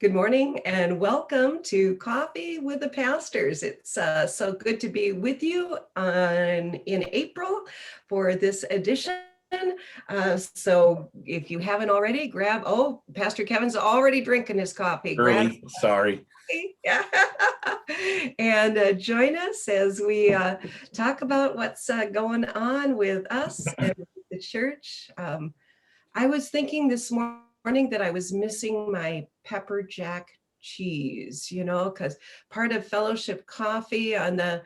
Good morning and welcome to Coffee with the Pastors. It's so good to be with you in April for this edition. So if you haven't already, Pastor Kevin's already drinking his coffee. Early, sorry. Yeah. And join us as we talk about what's going on with us and the church. I was thinking this morning that I was missing my pepper jack cheese, because part of fellowship coffee on the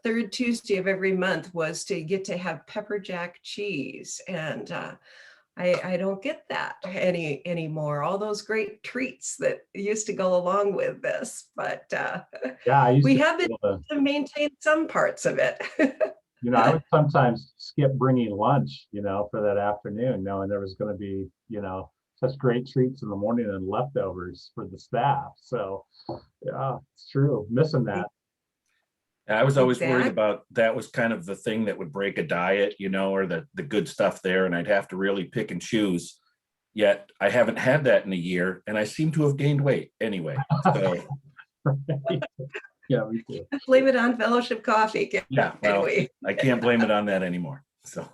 third Tuesday of every month was to get to have pepper jack cheese, and I don't get that anymore. All those great treats that used to go along with this, but we have been able to maintain some parts of it. I would sometimes skip bringing lunch, for that afternoon, knowing there was going to be, such great treats in the morning and leftovers for the staff. So, yeah, it's true. Missing that. I was always worried about that was kind of the thing that would break a diet, or the good stuff there. And I'd have to really pick and choose. Yet I haven't had that in a year and I seem to have gained weight anyway. So. Right. Yeah, me too. Blame it on fellowship coffee. Yeah, well, I can't blame it on that anymore. So.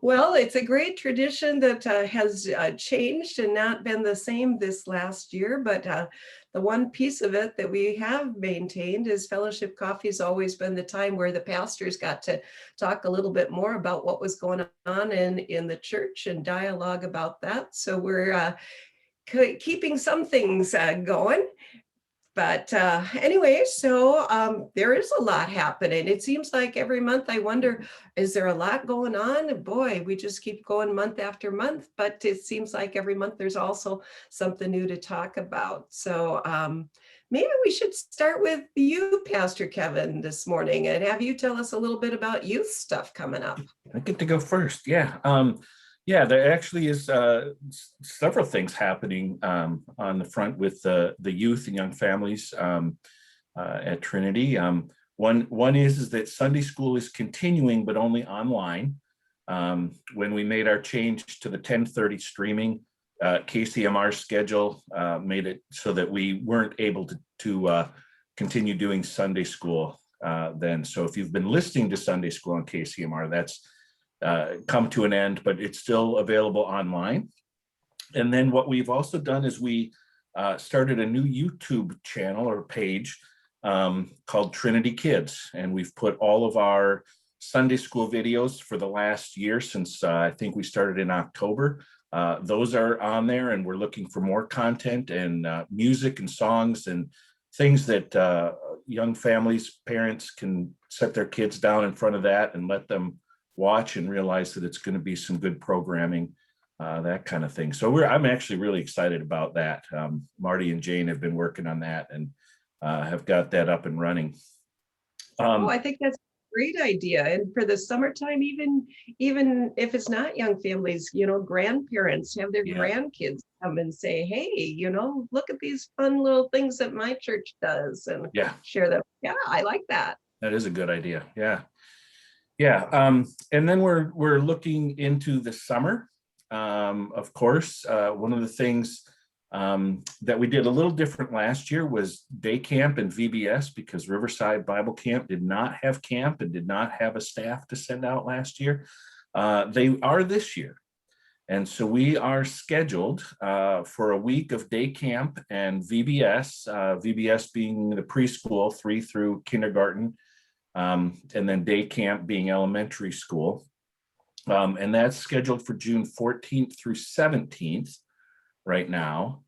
Well, it's a great tradition that has changed and not been the same this last year, but the one piece of it that we have maintained is fellowship coffee has always been the time where the pastors got to talk a little bit more about what was going on in the church and dialogue about that. So we're keeping some things going. But anyway, so there is a lot happening. It seems like every month I wonder, is there a lot going on? And boy, we just keep going month after month, but it seems like every month there's also something new to talk about. So maybe we should start with you, Pastor Kevin, this morning and have you tell us a little bit about youth stuff coming up. I get to go first. Yeah. Yeah, there actually is several things happening on the front with the youth and young families at Trinity. One is that Sunday school is continuing, but only online. When we made our change to the 10:30 streaming, KCMR's schedule made it so that we weren't able to continue doing Sunday school then. So if you've been listening to Sunday school on KCMR, that's come to an end, but it's still available online. And then what we've also done is we started a new YouTube channel or page called Trinity Kids. And we've put all of our Sunday school videos for the last year since I think we started in October. Those are on there, and we're looking for more content and music and songs and things that young families, parents can set their kids down in front of that and let them watch and realize that it's going to be some good programming, that kind of thing. So I'm actually really excited about that. Marty and Jane have been working on that and have got that up and running. I think that's a great idea. And for the summertime, even if it's not young families, grandparents have their grandkids come and say, hey, look at these fun little things that my church does and share them. Yeah, I like that. That is a good idea. Yeah. Yeah, and then we're looking into the summer. Of course, one of the things that we did a little different last year was day camp and VBS, because Riverside Bible Camp did not have camp and did not have a staff to send out last year. They are this year. And so we are scheduled for a week of day camp and VBS, VBS being the preschool 3 through kindergarten, and then day camp being elementary school. And that's scheduled for June 14th through 17th right now.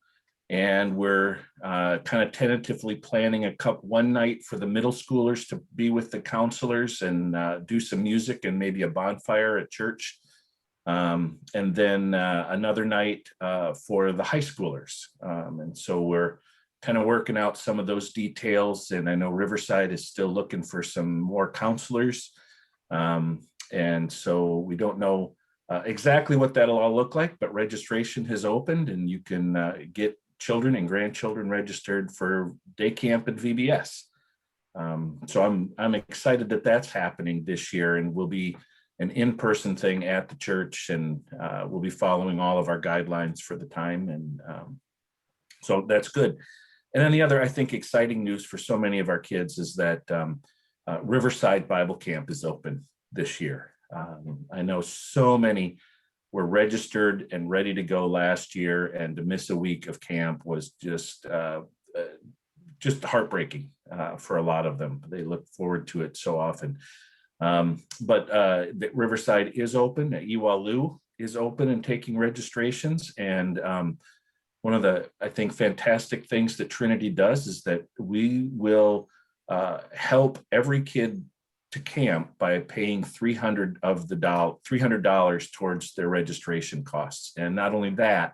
And we're kind of tentatively planning one night for the middle schoolers to be with the counselors and do some music and maybe a bonfire at church. And then another night for the high schoolers. And so we're kind of working out some of those details. And I know Riverside is still looking for some more counselors. And so we don't know exactly what that'll all look like, but registration has opened and you can get children and grandchildren registered for day camp and VBS. So I'm excited that that's happening this year, and we'll be an in-person thing at the church, and we'll be following all of our guidelines for the time. And so that's good. And then the other, I think, exciting news for so many of our kids is that Riverside Bible Camp is open this year. I know so many were registered and ready to go last year, and to miss a week of camp was just heartbreaking for a lot of them. They look forward to it so often. But the Riverside is open. Iwalu is open and taking registrations. And one of the, I think, fantastic things that Trinity does is that we will help every kid to camp by paying $300 towards their registration costs. And not only that,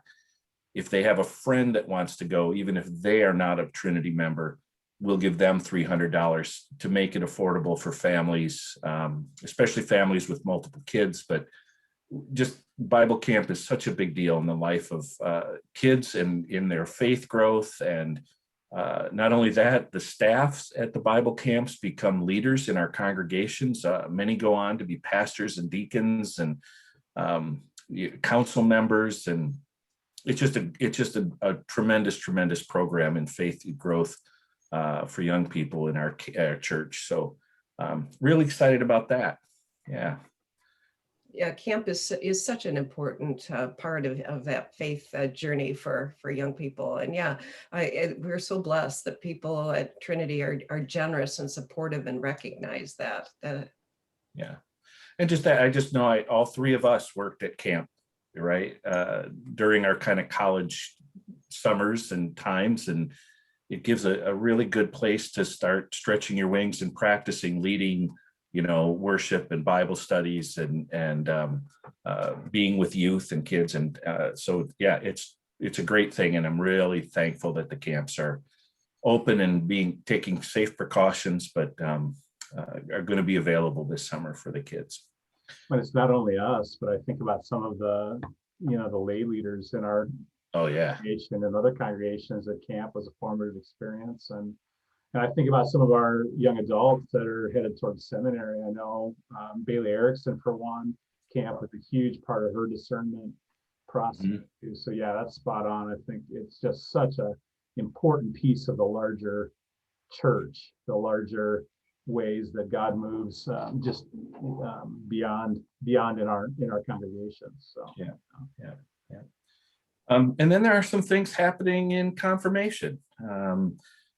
if they have a friend that wants to go, even if they are not a Trinity member, we'll give them $300 to make it affordable for families, especially families with multiple kids. But just Bible camp is such a big deal in the life of kids and in their faith growth. And not only that, the staffs at the Bible camps become leaders in our congregations. Many go on to be pastors and deacons and council members. And it's just a tremendous program in faith growth for young people in our church. So really excited about that. Yeah. Yeah, camp is such an important part of that faith journey for young people. And yeah, we're so blessed that people at Trinity are generous and supportive and recognize that. Yeah. And just that, I just know all three of us worked at camp, right? During our kind of college summers and times. And it gives a really good place to start stretching your wings and practicing leading, worship and Bible studies and being with youth and kids. And so, yeah, it's a great thing. And I'm really thankful that the camps are open and taking safe precautions, but are going to be available this summer for the kids. But it's not only us, but I think about some of the, the lay leaders in our congregation and other congregations at camp was a formative experience. And I think about some of our young adults that are headed towards seminary. I know Bailey Erickson, for one, camp was a huge part of her discernment process. Mm-hmm. So yeah, that's spot on. I think it's just such an important piece of the larger church, the larger ways that God moves beyond in our congregations. So yeah. And then there are some things happening in confirmation.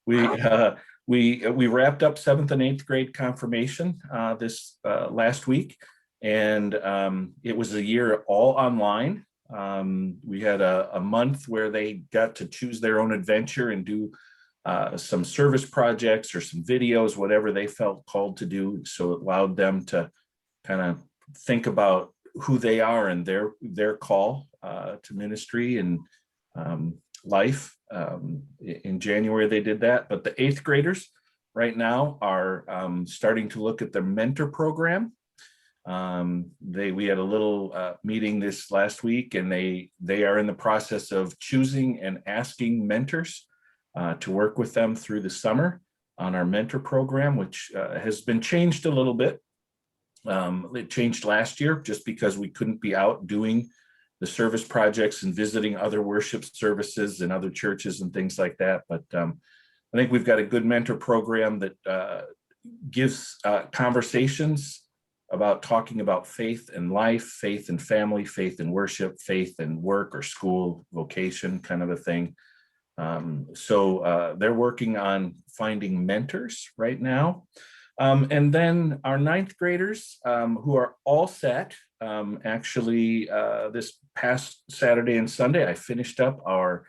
We wrapped up 7th and 8th grade confirmation this last week, and it was a year all online. We had a month where they got to choose their own adventure and do some service projects or some videos, whatever they felt called to do. So it allowed them to kind of think about who they are and their call to ministry and life. In January they did that, but the 8th graders right now are starting to look at their mentor program. We had a little meeting this last week, and they are in the process of choosing and asking mentors to work with them through the summer on our mentor program, which has been changed a little bit. It changed last year just because we couldn't be out doing the service projects and visiting other worship services and other churches and things like that. But I think we've got a good mentor program that gives conversations about talking about faith and life, faith and family, faith and worship, faith and work or school, vocation, kind of a thing. So they're working on finding mentors right now. And then our 9th graders who are all set. Actually, this past Saturday and Sunday, I finished up our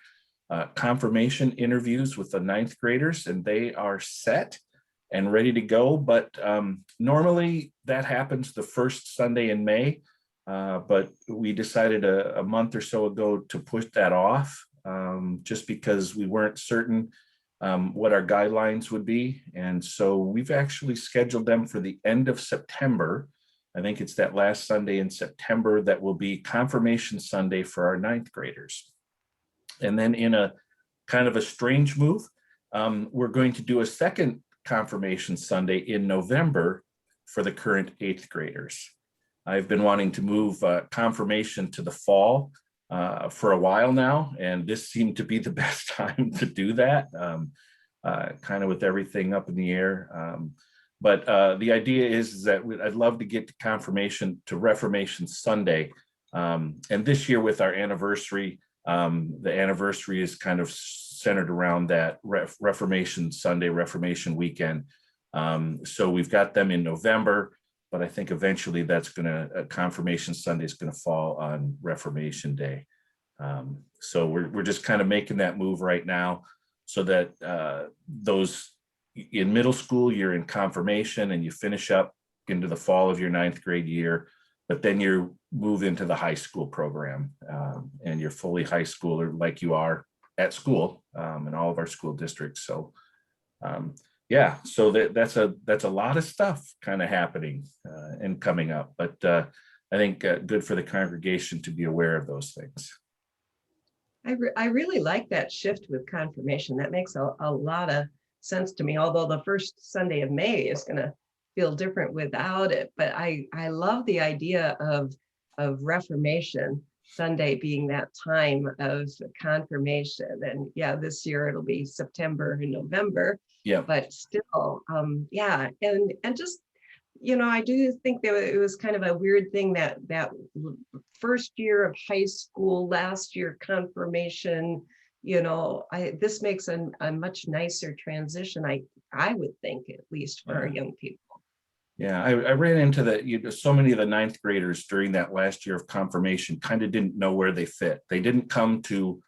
confirmation interviews with the 9th graders, and they are set and ready to go. But normally that happens the first Sunday in May, but we decided a month or so ago to push that off just because we weren't certain what our guidelines would be. And so we've actually scheduled them for the end of September. I think it's that last Sunday in September that will be Confirmation Sunday for our 9th graders. And then in a kind of a strange move, we're going to do a second Confirmation Sunday in November for the current 8th graders. I've been wanting to move confirmation to the fall for a while now, and this seemed to be the best time to do that, kind of with everything up in the air. But the idea is that I'd love to get to confirmation to Reformation Sunday. And this year with our anniversary, the anniversary is kind of centered around that Reformation Sunday, Reformation weekend. So we've got them in November, but I think eventually that's going to, Confirmation Sunday is going to fall on Reformation Day. So we're just kind of making that move right now so that those in middle school, you're in confirmation and you finish up into the fall of your 9th grade year, but then you move into the high school program and you're fully high schooler like you are at school in all of our school districts. So yeah, so that's a lot of stuff kind of happening and coming up, but I think good for the congregation to be aware of those things. I really like that shift with confirmation. That makes a lot of sense to me, although the first Sunday of May is going to feel different without it. But I love the idea of Reformation Sunday being that time of confirmation. And yeah, this year it'll be September and November. Yeah. But still, yeah, and just, you know, I do think that it was kind of a weird thing that first year of high school, last year confirmation, you know, this makes a much nicer transition, I would think, at least for our young people. Yeah, I ran into that. So many of the 9th graders during that last year of confirmation kind of didn't know where they fit. They didn't come to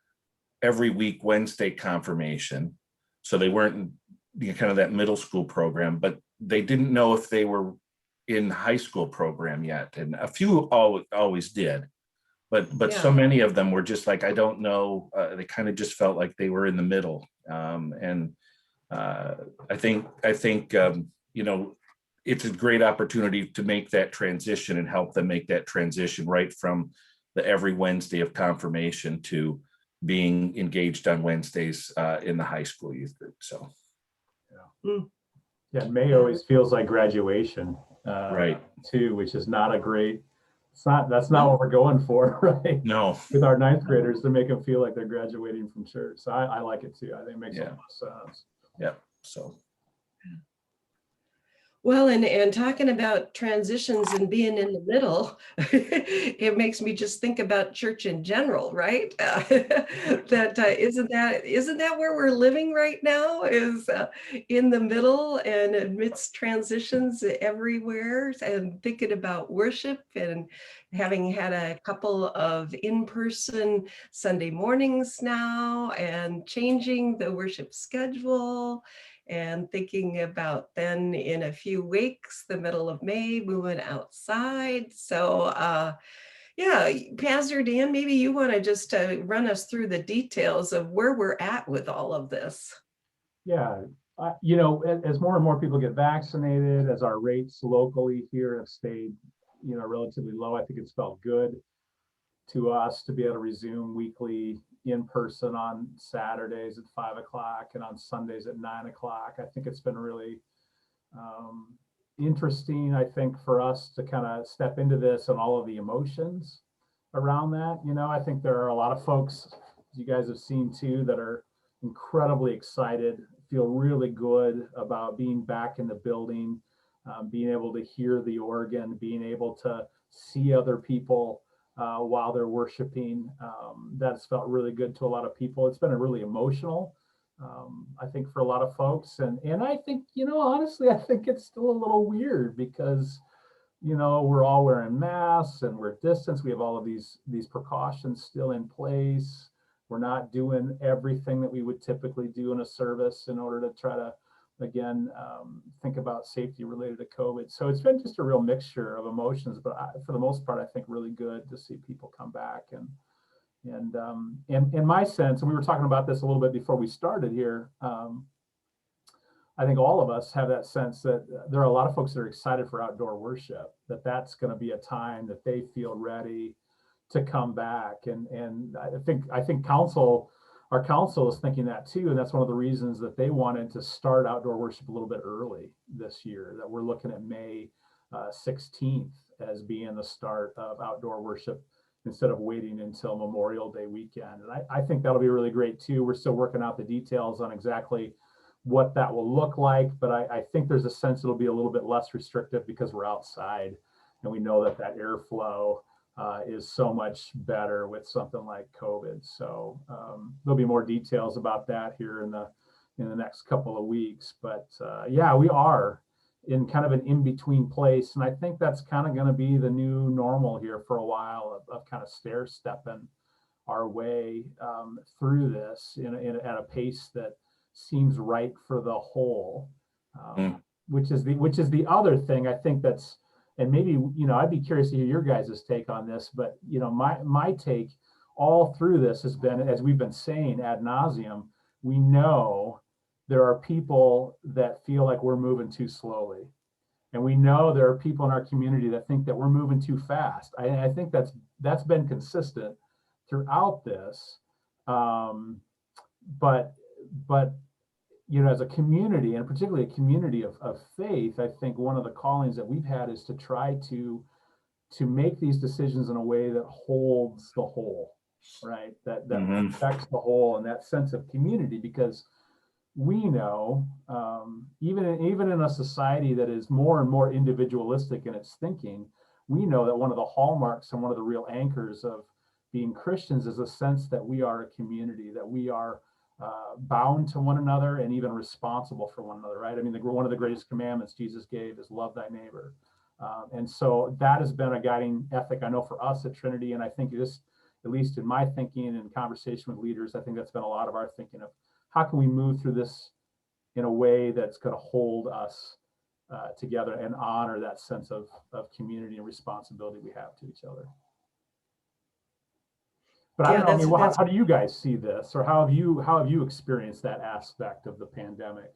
every week Wednesday confirmation, so they weren't kind of that middle school program, but they didn't know if they were in high school program yet. And a few always did, but Yeah. So many of them were just like, I don't know. They kind of just felt like they were in the middle. And I think you know, it's a great opportunity to make that transition and help them make that transition right from the every Wednesday of confirmation to being engaged on Wednesdays in the high school youth group. So. Yeah, May always feels like graduation, Right. too, which is not a great. That's not what we're going for, right? No. With our 9th graders, to make them feel like they're graduating from church. So I like it too. I think it makes a lot of sense. Yeah. So. Well, and talking about transitions and being in the middle, it makes me just think about church in general, right? Isn't that where we're living right now? Is in the middle and amidst transitions everywhere, and thinking about worship and having had a couple of in-person Sunday mornings now, and changing the worship schedule. And thinking about then in a few weeks, the middle of May, moving outside. So yeah, Pastor Dan, maybe you want to just run us through the details of where we're at with all of this. Yeah, you know, as more and more people get vaccinated, as our rates locally here have stayed, you know, relatively low, I think it's felt good to us to be able to resume weekly in person on Saturdays at 5 o'clock and on Sundays at 9 o'clock. I think it's been really interesting, I think, for us to kind of step into this and all of the emotions around that. You know, I think there are a lot of folks, you guys have seen too, that are incredibly excited, feel really good about being back in the building, being able to hear the organ, being able to see other people while they're worshiping. That's felt really good to a lot of people. It's been a really emotional, I think, for a lot of folks. And I think, you know, honestly, I think it's still a little weird because, you know, we're all wearing masks and we're distanced. We have all of these precautions still in place. We're not doing everything that we would typically do in a service in order to try to, again, think about safety related to COVID. So it's been just a real mixture of emotions, but for the most part, I think really good to see people come back. And in my sense, and we were talking about this a little bit before we started here, I think all of us have that sense that there are a lot of folks that are excited for outdoor worship, that's going to be a time that they feel ready to come back. And I think our council is thinking that too. And that's one of the reasons that they wanted to start outdoor worship a little bit early this year, that we're looking at May 16th as being the start of outdoor worship instead of waiting until Memorial Day weekend. And I think that'll be really great too. We're still working out the details on exactly what that will look like, but I think there's a sense it'll be a little bit less restrictive because we're outside, and we know that airflow is so much better with something like COVID. So there'll be more details about that here in the next couple of weeks. But yeah, we are in kind of an in-between place, and I think that's kind of going to be the new normal here for a while of kind of stair stepping our way through this at a pace that seems right for the whole, which is the other thing I think that's, and maybe, I'd be curious to hear your guys' take on this, but my take all through this has been, as we've been saying ad nauseum, we know there are people that feel like we're moving too slowly. And we know there are people in our community that think that we're moving too fast. I think that's been consistent throughout this. But as a community, and particularly a community of faith, I think one of the callings that we've had is to try to make these decisions in a way that holds the whole, right? That protects the whole and that sense of community, because we know, even in a society that is more and more individualistic in its thinking, we know that one of the hallmarks and one of the real anchors of being Christians is a sense that we are a community, that we are bound to one another and even responsible for one another, right? I mean, one of the greatest commandments Jesus gave is love thy neighbor. And so that has been a guiding ethic, I know, for us at Trinity. And I think just, at least in my thinking and conversation with leaders, I think that's been a lot of our thinking of how can we move through this in a way that's going to hold us together and honor that sense of community and responsibility we have to each other. But I don't know, how do you guys see this, or how have you experienced that aspect of the pandemic?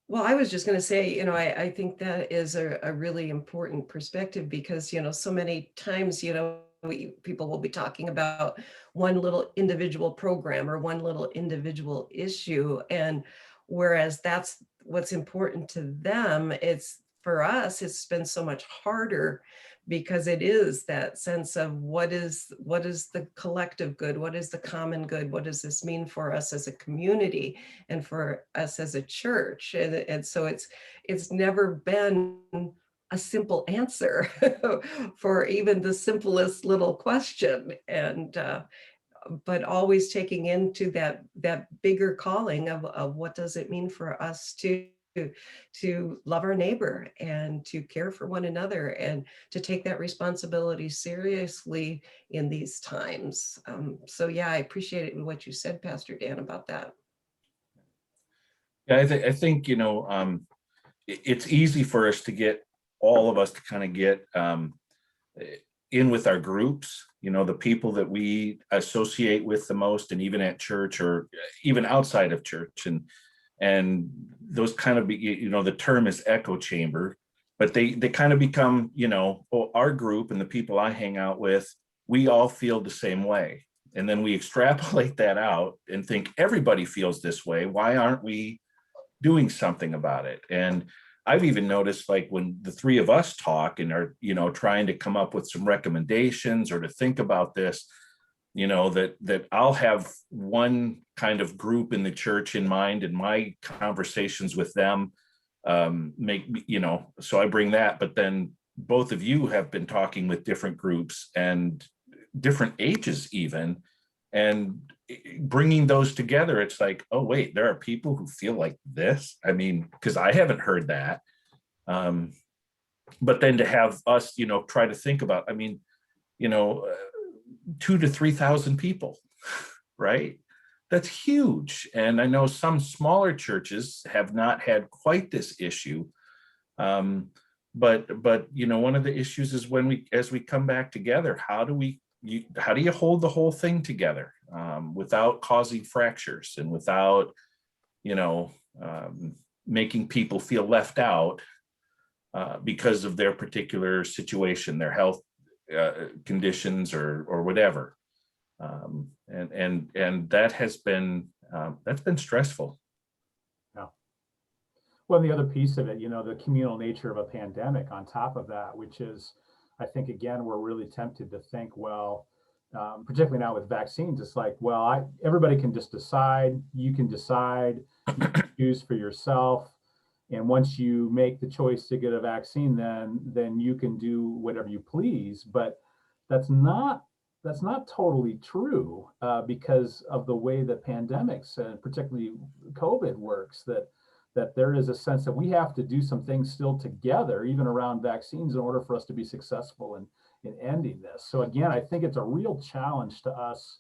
Well, I was just going to say, I think that is a really important perspective, because, so many times, people will be talking about one little individual program or one little individual issue. And whereas that's what's important to them, for us, it's been so much harder, because it is that sense of what is the collective good, what is the common good, what does this mean for us as a community and for us as a church, and so it's never been a simple answer for even the simplest little question, and but always taking into that bigger calling of what does it mean for us to love our neighbor and to care for one another and to take that responsibility seriously in these times. So yeah, I appreciate what you said, Pastor Dan, about that. Yeah, I think it's easy for us to get all of us to kind of get in with our groups, the people that we associate with the most, and even at church or even outside of church, and those kind of the term is echo chamber, but they kind of become, our group and the people I hang out with, we all feel the same way. And then we extrapolate that out and think everybody feels this way. Why aren't we doing something about it? And I've even noticed, like, when the three of us talk and are, trying to come up with some recommendations or to think about this, that I'll have one kind of group in the church in mind, and my conversations with them make me, so I bring that. But then both of you have been talking with different groups and different ages even, and bringing those together, it's like, oh wait, there are people who feel like this. I mean, because I haven't heard that. But then to have us, try to think about, 2,000 to 3,000 people, right? That's huge. And I know some smaller churches have not had quite this issue. But one of the issues is as we come back together, how do you hold the whole thing together without causing fractures and without, making people feel left out because of their particular situation, their health conditions or whatever, and that has been that's been stressful. Yeah. Well, the other piece of it, the communal nature of a pandemic on top of that, which is, I think, again, we're really tempted to think, well, particularly now with vaccines, it's like, well, everybody can just decide, you can decide, you can choose for yourself. And once you make the choice to get a vaccine, then you can do whatever you please. But that's not totally true, because of the way that pandemics and particularly COVID works, that there is a sense that we have to do some things still together, even around vaccines, in order for us to be successful in ending this. So again, I think it's a real challenge to us.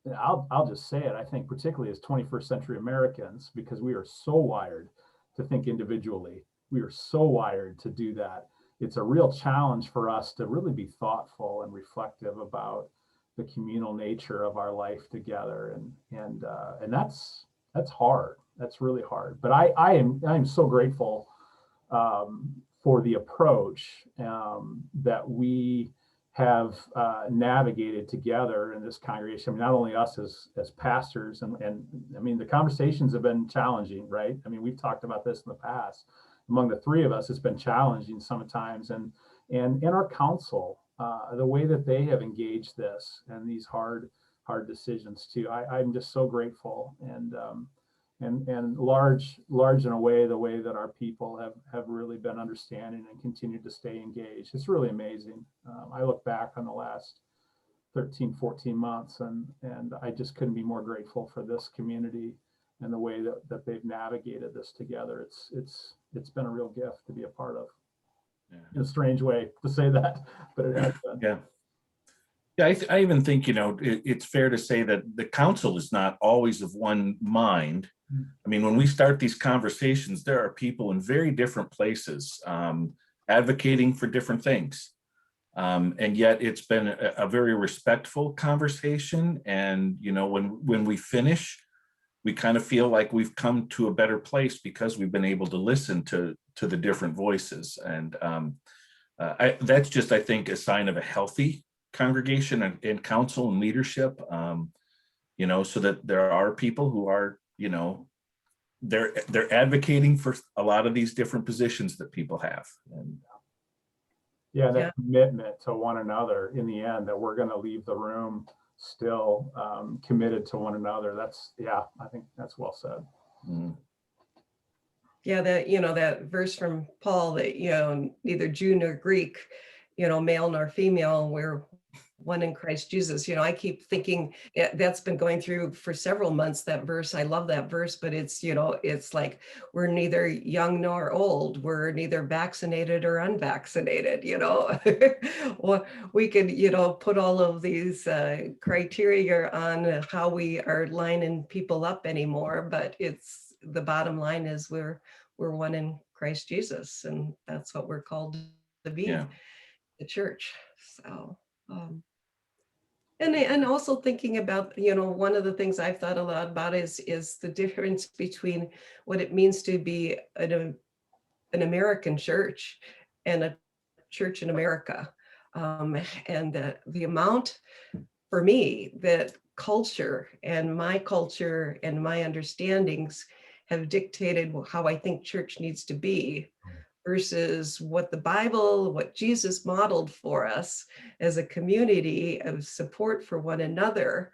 And I'll just say it, I think particularly as 21st century Americans, because we are so wired to think individually. We are so wired to do that. It's a real challenge for us to really be thoughtful and reflective about the communal nature of our life together. And that's hard. That's really hard. But I am so grateful, for the approach, that we have navigated together in this congregation. I mean, not only us as pastors, and I mean, the conversations have been challenging, right? I mean, we've talked about this in the past. Among the three of us, it's been challenging sometimes, and in our council, the way that they have engaged this and these hard decisions too. I'm just so grateful, and large in a way, the way that our people have really been understanding and continue to stay engaged. It's really amazing. I look back on the last 13, 14 months, and I just couldn't be more grateful for this community and the way that they've navigated this together. It's been a real gift to be a part of. Yeah. In a strange way to say that, but it has been. Yeah. Yeah, I even think, it's fair to say that the council is not always of one mind. I mean, when we start these conversations, there are people in very different places, advocating for different things. And yet it's been a very respectful conversation. And, when we finish, we kind of feel like we've come to a better place because we've been able to listen to the different voices. And that's just, I think, a sign of a healthy congregation and council and leadership, so that there are people who are, they're advocating for a lot of these different positions that people have. And that commitment to one another in the end, that we're going to leave the room still committed to one another. I think that's well said. mm-hmm. Yeah, that verse from Paul that, neither Jew nor Greek, male nor female, we're one in Christ Jesus. I keep thinking that's been going through for several months, that verse. I love that verse, but it's like we're neither young nor old. We're neither vaccinated or unvaccinated, Well, we could, put all of these criteria on how we are lining people up anymore, but the bottom line is we're one in Christ Jesus, and that's what we're called to be, the church. So, and also thinking about, one of the things I've thought a lot about is the difference between what it means to be an American church and a church in America, and the amount, for me, that culture and my understandings have dictated how I think church needs to be versus what the Bible, what Jesus modeled for us as a community of support for one another,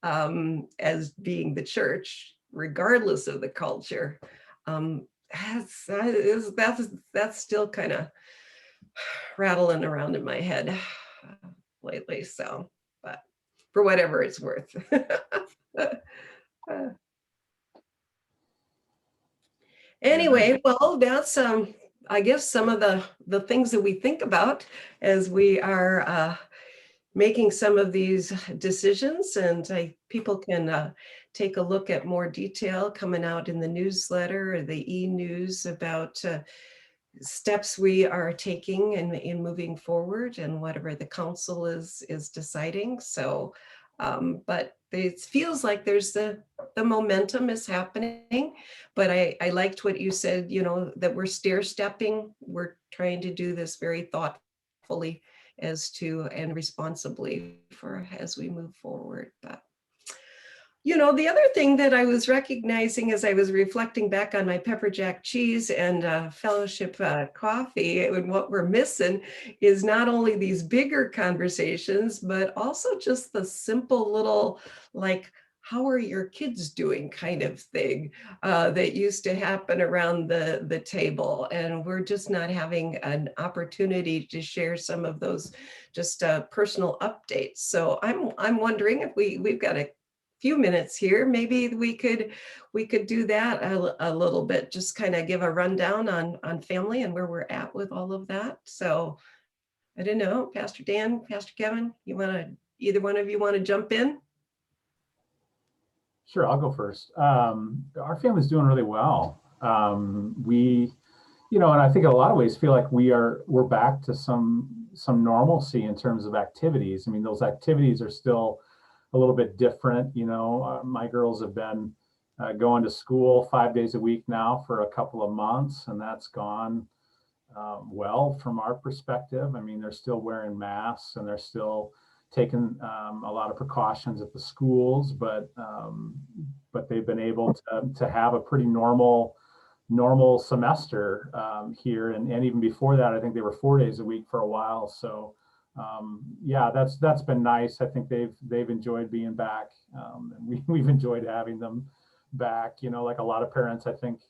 as being the church, regardless of the culture. That's still kind of rattling around in my head lately. So, but for whatever it's worth. Anyway, well, that's I guess some of the things that we think about as we are making some of these decisions, and people can take a look at more detail coming out in the newsletter or the e-news about steps we are taking in moving forward and whatever the council is deciding. So, but it feels like there's the momentum is happening, but I liked what you said, that we're stair stepping. We're trying to do this very thoughtfully and responsibly as we move forward. But You know, the other thing that I was recognizing as I was reflecting back on my pepper jack cheese and fellowship coffee, and what we're missing is not only these bigger conversations, but also just the simple little, like, how are your kids doing kind of thing that used to happen around the table. And we're just not having an opportunity to share some of those just personal updates. So I'm wondering if we've got a few minutes here, maybe we could do that a little bit, just kind of give a rundown on family and where we're at with all of that. So I don't know, Pastor Dan, Pastor Kevin, either one of you want to jump in? Sure, I'll go first. Our family's doing really well. We, and I think in a lot of ways feel like we're back to some normalcy in terms of activities. I mean, those activities are still a little bit different. My girls have been going to school 5 days a week now for a couple of months, and that's gone well from our perspective. I mean, they're still wearing masks and they're still taking a lot of precautions at the schools, but they've been able to have a pretty normal semester here, and even before that, I think they were 4 days a week for a while. So yeah, that's been nice. I think they've enjoyed being back, and we've enjoyed having them back. Like a lot of parents, I think,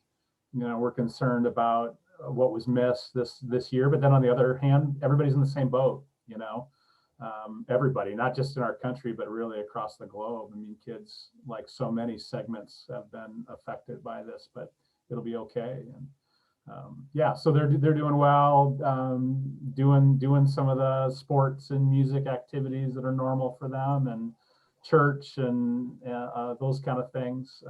we're concerned about what was missed this year. But then on the other hand, everybody's in the same boat. Everybody, not just in our country, but really across the globe. I mean, kids, like so many segments, have been affected by this, but it'll be okay. And yeah, so they're doing well, doing some of the sports and music activities that are normal for them, and church and those kind of things.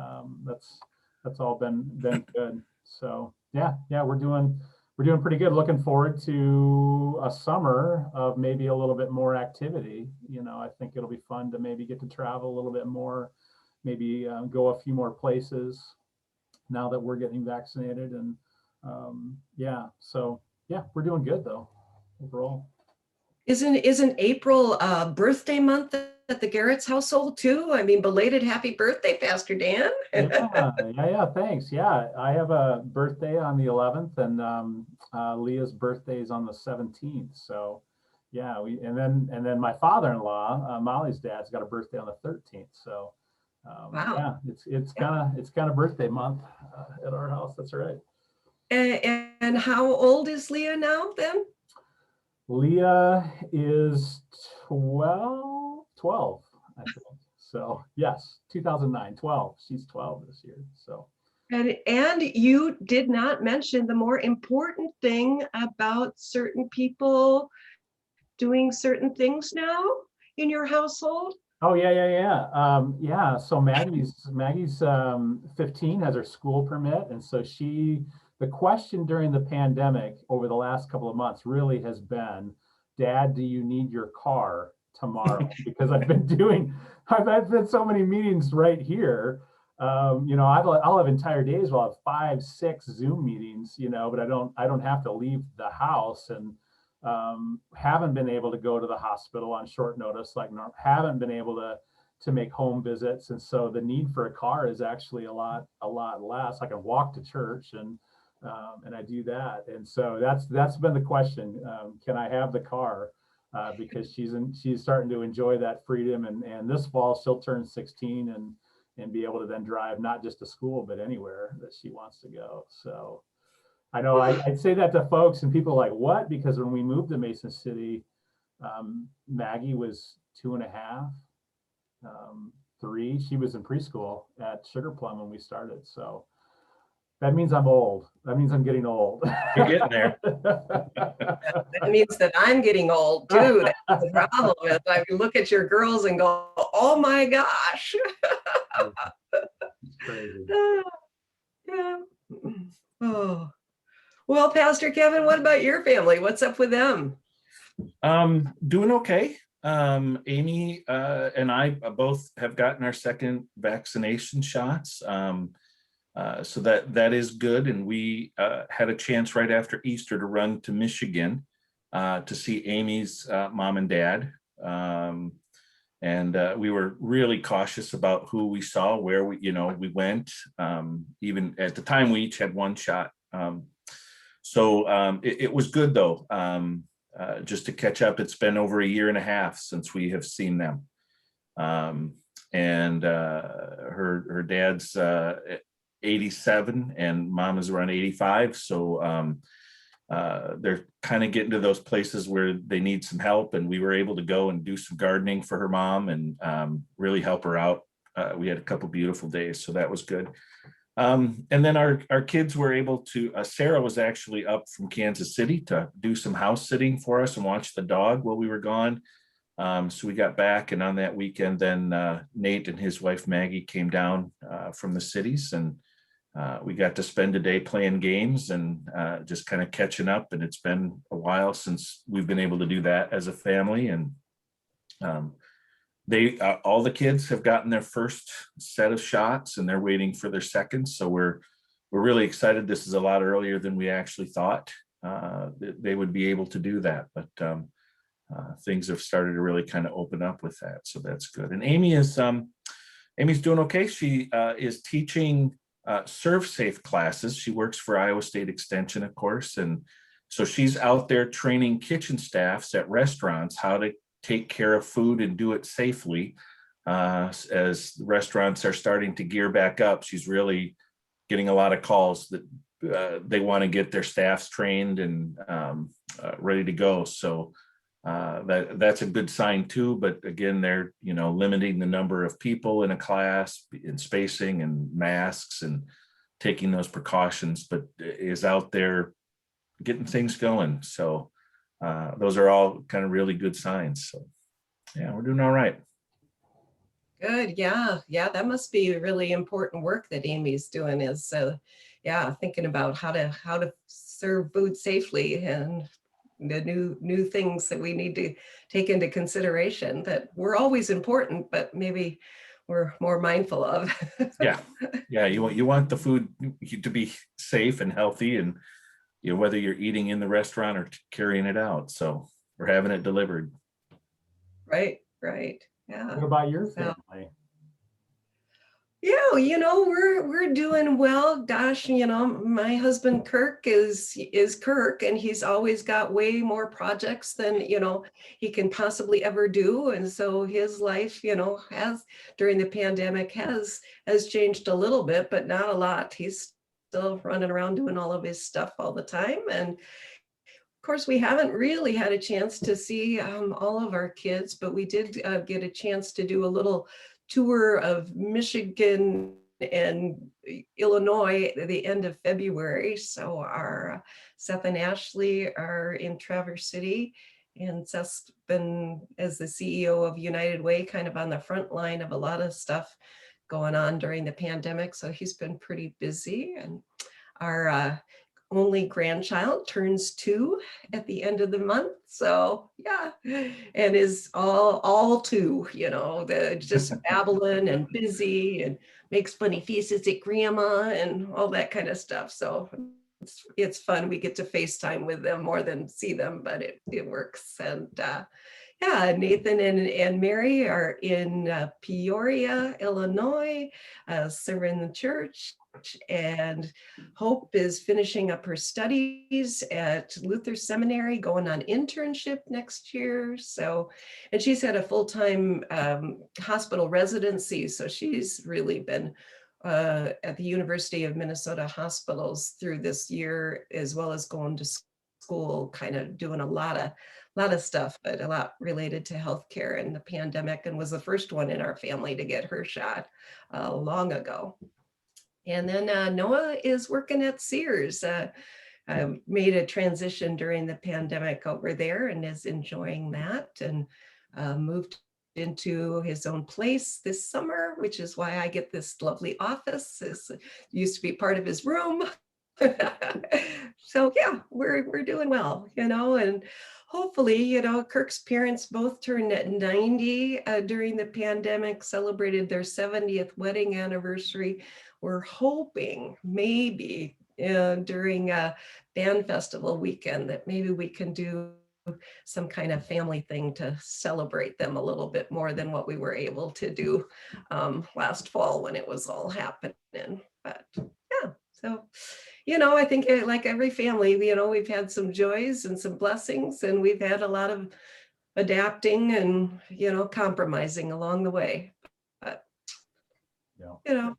That's all been good. So yeah, we're doing pretty good. Looking forward to a summer of maybe a little bit more activity. I think it'll be fun to maybe get to travel a little bit more, maybe go a few more places now that we're getting vaccinated. And yeah, so yeah, we're doing good though overall. Isn't April birthday month at the Gerrietts household too? I mean, belated happy birthday, Pastor Dan. Yeah, thanks. Yeah, I have a birthday on the 11th, and Leah's birthday is on the 17th. So yeah, and then my father-in-law, Molly's dad's got a birthday on the 13th. So Wow. yeah, it's kind of birthday month at our house. That's right. And how old is Leah now then? Leah is 12, I think. So yes, 2009, 12. She's 12 this year. So. And you did not mention the more important thing about certain people doing certain things now in your household. Oh yeah. So Maggie's 15, has her school permit, and so the question during the pandemic over the last couple of months really has been, Dad, do you need your car tomorrow? Because I've been so many meetings right here. I'll have entire days where I'll have 5, 6 Zoom meetings, but I don't have to leave the house, and haven't been able to go to the hospital on short notice, haven't been able to make home visits. And so the need for a car is actually a lot less. I can walk to church, and I do that. And so that's been the question. Can I have the car? Because she's starting to enjoy that freedom, and this fall she'll turn 16 and be able to then drive not just to school, but anywhere that she wants to go. So I know I'd say that to folks, and people are like, what? Because when we moved to Mason City, Maggie was 2.5, 3. She was in preschool at Sugar Plum when we started. So that means I'm old. That means I'm getting old. You're getting there. That means that I'm getting old too. That's the problem. Is I look at your girls and go, oh my gosh. It's crazy. Yeah. Oh. Well, Pastor Kevin, what about your family? What's up with them? Doing okay. Amy and I both have gotten our second vaccination shots. So that is good. And we had a chance right after Easter to run to Michigan to see Amy's mom and dad. And And we were really cautious about who we saw, where we went. Even at the time, we each had one shot. It was good though. Just to catch up, it's been over a year and a half since we have seen them. And her dad's 87 and mom is around 85. So they're kind of getting to those places where they need some help. And we were able to go and do some gardening for her mom and really help her out. We had a couple beautiful days, so that was good. And then our kids were able to, Sarah was actually up from Kansas City to do some house sitting for us and watch the dog while we were gone. So we got back, and on that weekend, then Nate and his wife Maggie came down from the cities, and we got to spend a day playing games and just kind of catching up. And it's been a while since we've been able to do that as a family. And all the kids have gotten their first set of shots, and they're waiting for their second. So we're really excited. This is a lot earlier than we actually thought they would be able to do that. But things have started to really kind of open up with that. So that's good. And Amy's doing okay. She is teaching serve safe classes. She works for Iowa State Extension, of course. And so she's out there training kitchen staffs at restaurants how to take care of food and do it safely. As the restaurants are starting to gear back up, she's really getting a lot of calls that they want to get their staffs trained and ready to go. So that's a good sign too. But again, they're limiting the number of people in a class and spacing and masks and taking those precautions, but is out there getting things going. So those are all kind of really good signs. So yeah, we're doing all right. Good. Yeah. That must be really important work that Amy's doing, is thinking about how to serve food safely and the new things that we need to take into consideration that were always important, but maybe we're more mindful of. Yeah. You want the food to be safe and healthy, and whether you're eating in the restaurant or carrying it out. So we're having it delivered. Right. Yeah. What about your family? Yeah, we're doing well. Gosh, my husband Kirk is Kirk, and he's always got way more projects than he can possibly ever do. And so his life, has during the pandemic has changed a little bit, but not a lot. He's still running around doing all of his stuff all the time. And of course, we haven't really had a chance to see all of our kids, but we did get a chance to do a little tour of Michigan and Illinois at the end of February. So our Seth and Ashley are in Traverse City, and Seth's been, as the CEO of United Way, kind of on the front line of a lot of stuff going on during the pandemic. So he's been pretty busy. And our only grandchild turns 2 at the end of the month. So yeah, and is all 2, just babbling and busy and makes funny faces at grandma and all that kind of stuff. So it's fun. We get to FaceTime with them more than see them, but it works. And Nathan and Mary are in Peoria, Illinois, serving the church. And Hope is finishing up her studies at Luther Seminary, going on internship next year. So, and she's had a full-time hospital residency. So she's really been at the University of Minnesota hospitals through this year, as well as going to school, kind of doing a lot of stuff, but a lot related to healthcare and the pandemic, and was the first one in our family to get her shot long ago. And then Noah is working at Sears. Made a transition during the pandemic over there and is enjoying that, and moved into his own place this summer, which is why I get this lovely office. It used to be part of his room. So yeah, we're doing well, and hopefully, Kirk's parents both turned 90 during the pandemic, celebrated their 70th wedding anniversary. We're hoping maybe during a band festival weekend that maybe we can do some kind of family thing to celebrate them a little bit more than what we were able to do last fall when it was all happening. But yeah, so, I think like every family, we've had some joys and some blessings, and we've had a lot of adapting and, compromising along the way. But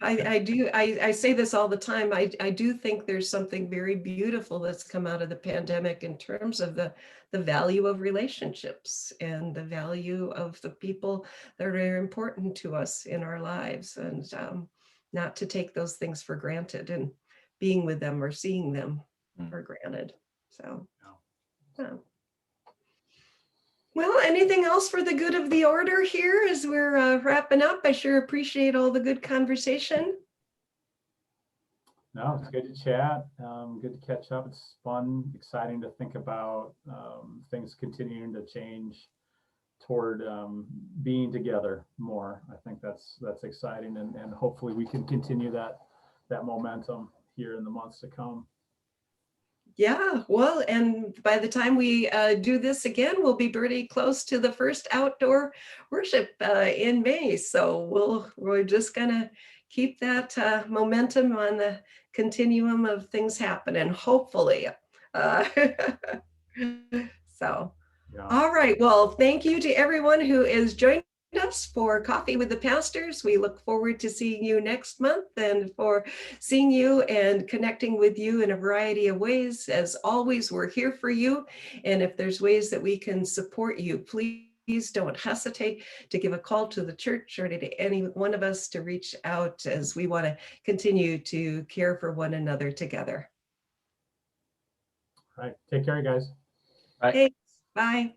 I say this all the time. I do think there's something very beautiful that's come out of the pandemic in terms of the value of relationships and the value of the people that are important to us in our lives, and not to take those things for granted and being with them or seeing them for granted. So, yeah. Well, anything else for the good of the order here as we're wrapping up? I sure appreciate all the good conversation. No, it's good to chat. Good to catch up. It's fun, exciting to think about things continuing to change toward being together more. I think that's exciting, and hopefully we can continue that momentum here in the months to come. Yeah, well, and by the time we do this again, we'll be pretty close to the first outdoor worship in May. So we're just gonna keep that momentum on the continuum of things happening, hopefully. Uh, so, Yeah. all right. Well, thank you to everyone who is joining us for Coffee with the Pastors. We look forward to seeing you next month, and for seeing you and connecting with you in a variety of ways. As always, we're here for you. And if there's ways that we can support you, please don't hesitate to give a call to the church or to any one of us to reach out, as we want to continue to care for one another together. All right. Take care, you guys. Bye. Thanks. Bye.